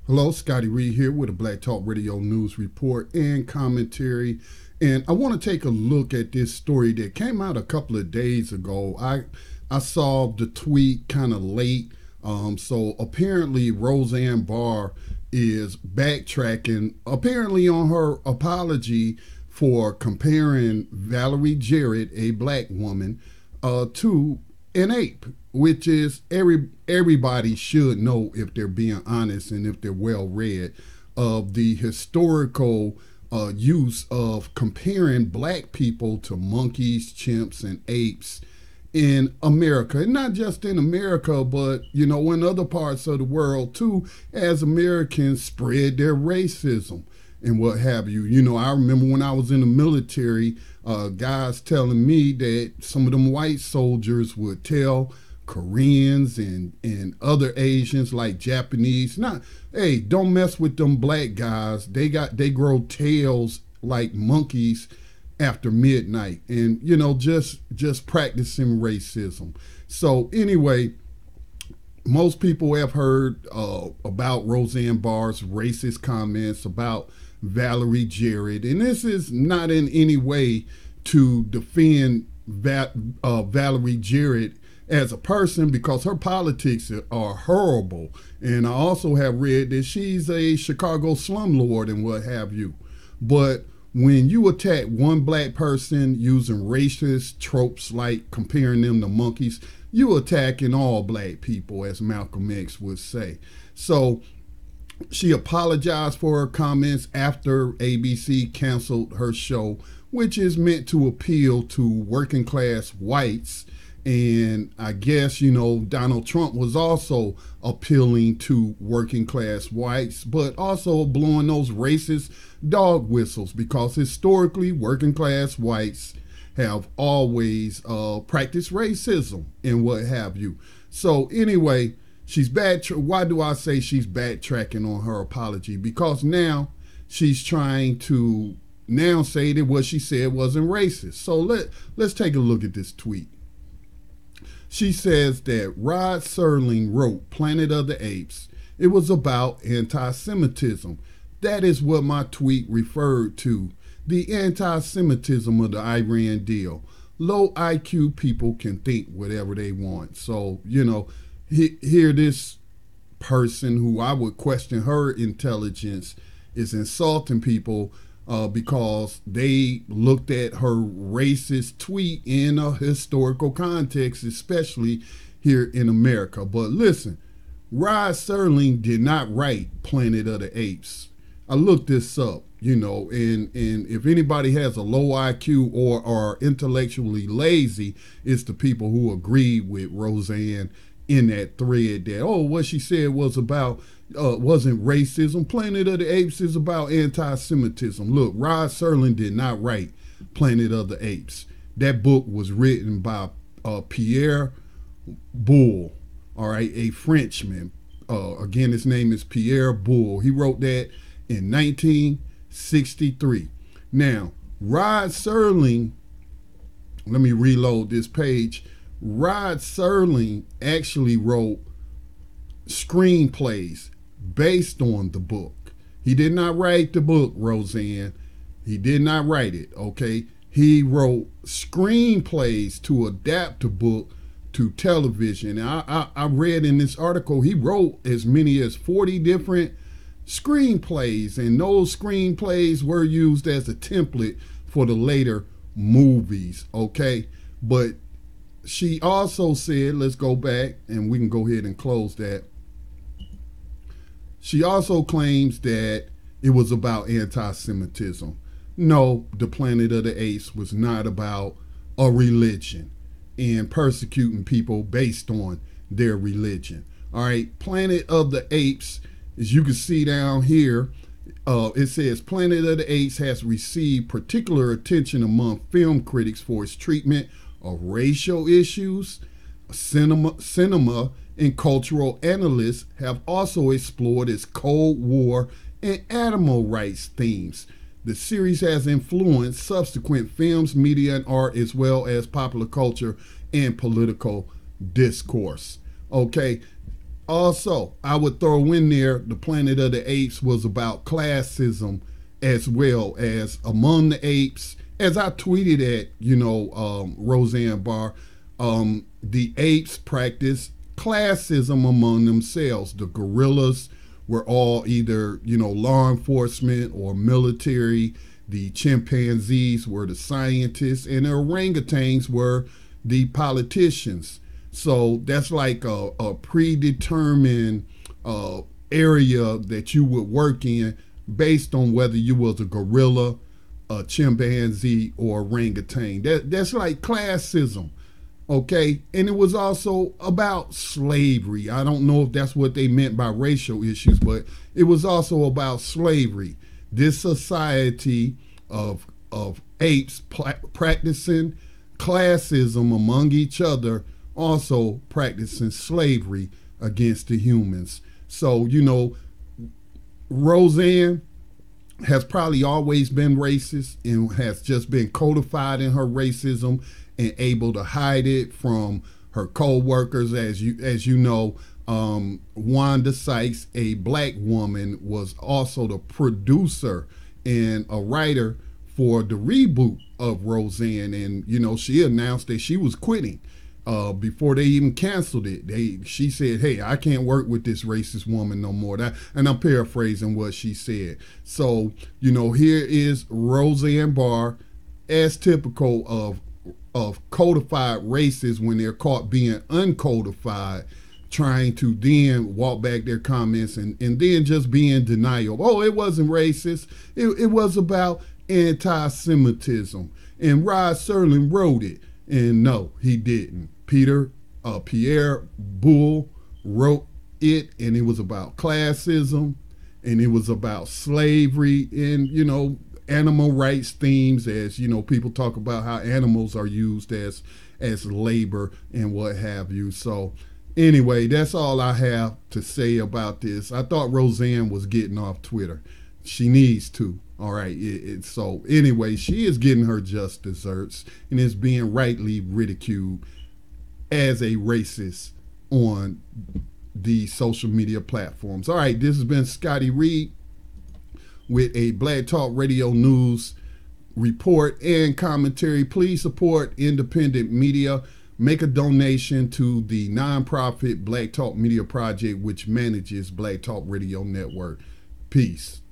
Hello, Scotty Reed here with a Black Talk Radio News report and commentary. And I want to take a look at this story that came out a couple of days ago. I saw the tweet kind of late. So apparently Roseanne Barr is backtracking, apparently on her apology for comparing Valerie Jarret, a black woman, to an ape, which is everybody should know if they're being honest and if they're well read of the historical use of comparing black people to monkeys, chimps, and apes in America, and not just in America, but in other parts of the world too, as Americans spread their racism and what have you. I remember when I was in the military, guys telling me that some of them white soldiers would tell Koreans and other Asians like Japanese, not, hey, don't mess with them black guys. They grow tails like monkeys after midnight, and just practicing racism. So anyway, most people have heard about Roseanne Barr's racist comments about Valerie Jarret, and this is not in any way to defend Valerie Jarret as a person, because her politics are horrible. And I also have read that she's a Chicago slumlord and what have you. But when you attack one black person using racist tropes like comparing them to monkeys, you attacking all black people, as Malcolm X would say. So she apologized for her comments after ABC canceled her show, which is meant to appeal to working class whites. And I guess, Donald Trump was also appealing to working class whites, but also blowing those racist dog whistles, because historically working class whites have always practiced racism and what have you. So anyway, she's why do I say she's backtracking on her apology? Because now she's trying to now say that what she said wasn't racist. So let's take a look at this tweet. She says that Rod Serling wrote Planet of the Apes. It was about anti-Semitism. That is what my tweet referred to. The anti-Semitism of the Iran deal. Low IQ people can think whatever they want. So, here this person who I would question her intelligence is insulting people because they looked at her racist tweet in a historical context, especially here in America. But listen, Rod Serling did not write Planet of the Apes. I looked this up, and if anybody has a low IQ or are intellectually lazy, it's the people who agree with Roseanne in that thread that, what she said was about wasn't racism. Planet of the Apes is about anti-Semitism. Look, Rod Serling did not write Planet of the Apes. That book was written by Pierre Boulle, all right, a Frenchman. Again, his name is Pierre Boulle. He wrote that in 1963. Now, Rod Serling, let me reload this page. Rod Serling actually wrote screenplays based on the book. He did not write the book, Roseanne. He did not write it, okay? He wrote screenplays to adapt the book to television. I read in this article he wrote as many as 40 different screenplays, and those screenplays were used as a template for the later movies, okay? But she also said, let's go back and we can go ahead and close that. She also claims that it was about anti-Semitism. No, the Planet of the Apes was not about a religion and persecuting people based on their religion. All right, Planet of the Apes, as you can see down here, it says Planet of the Apes has received particular attention among film critics for its treatment of racial issues. Cinema and cultural analysts have also explored its Cold War and animal rights themes. The series has influenced subsequent films, media, and art, as well as popular culture and political discourse. Okay, Also, I would throw in there the Planet of the Apes was about classism as well as among the apes. As I tweeted at, Roseanne Barr, the apes practice classism among themselves. The gorillas were all either, law enforcement or military. The chimpanzees were the scientists, and the orangutans were the politicians. So that's like a predetermined area that you would work in based on whether you was a gorilla, a chimpanzee, or orangutan. That's like classism. Okay, and it was also about slavery. I don't know if that's what they meant by racial issues, but it was also about slavery. This society of apes practicing classism among each other, also practicing slavery against the humans. So, Roseanne has probably always been racist and has just been codified in her racism and able to hide it from her co-workers. As you know, Wanda Sykes, a black woman, was also the producer and a writer for the reboot of Roseanne, and she announced that she was quitting before they even canceled it. She said, "Hey, I can't work with this racist woman no more." And I'm paraphrasing what she said. So here is Roseanne Barr, as typical of codified racists when they're caught being uncodified, trying to then walk back their comments and then just be in denial. Oh, it wasn't racist. It was about anti-Semitism. And Rod Serling wrote it. And no, he didn't. Pierre Boulle wrote it, and it was about classism, and it was about slavery, and animal rights themes, as people talk about how animals are used as labor and what have you. So anyway, that's all I have to say about this. I thought Roseanne was getting off Twitter. She needs to. All right. So anyway, she is getting her just desserts and is being rightly ridiculed as a racist on the social media platforms. All right. This has been Scotty Reed with a Black Talk Radio News report and commentary. Please support independent media. Make a donation to the nonprofit Black Talk Media Project, which manages Black Talk Radio Network. Peace.